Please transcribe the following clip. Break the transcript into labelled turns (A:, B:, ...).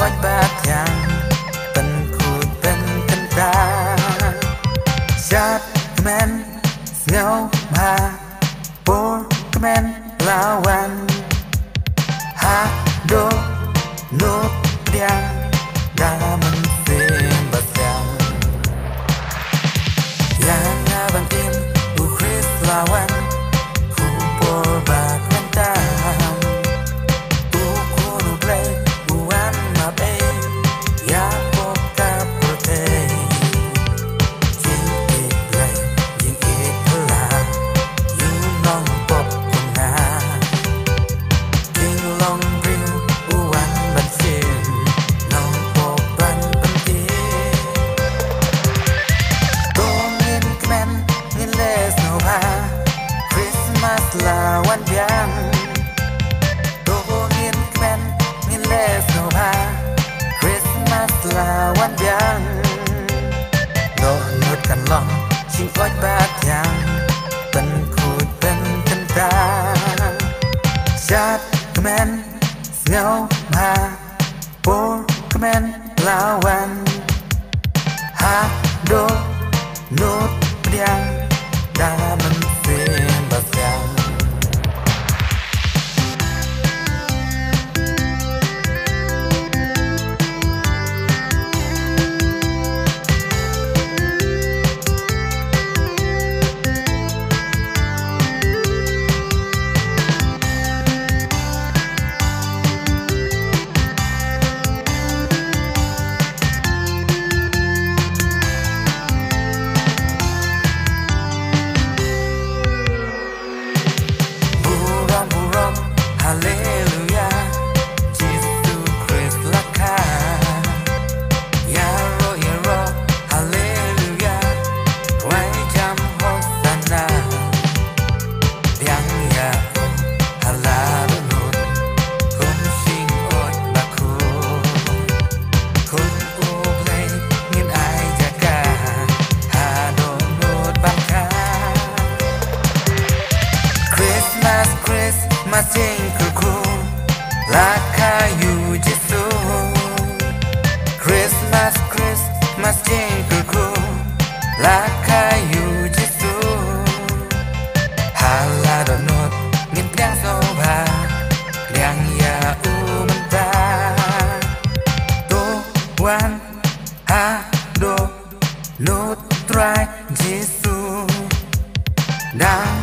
A: quanh bát nhang tân khu tân tân ta chát men ngao ma por men lawan ha do no diang dalam sim basang yang abang tim u Chris lawan ku por bak mentam u kuno play uan ma be ya pop ka prote jing it play jing it pala you long pop kuna king long bring uan ban sim long pop ban ban ti dongin kmen ngin les no ha Christmas lawan biang dongin kmen ngin les no ha Christmas lawan biang no nut kan long ching oi bát yang tân khu tân tân ta chát kmen ngao ma por kmen lawan ha do nut biang dalam sim basang Hallelujah, Jesus Christ laka. Yaro yaro, Hallelujah, wai jam hosana. Diang ya halarunut, kum sing ot baku. Kun ublay ngin ai jaga, hadonut baka. Christmas, Christmas jingkuku lakayu Jesu. Christmas, Christmas jingkuku lakayu Jesu. Haladonot ngin tiang soba tiang ya umenta. Tuan ha do nut try Jesu. Dang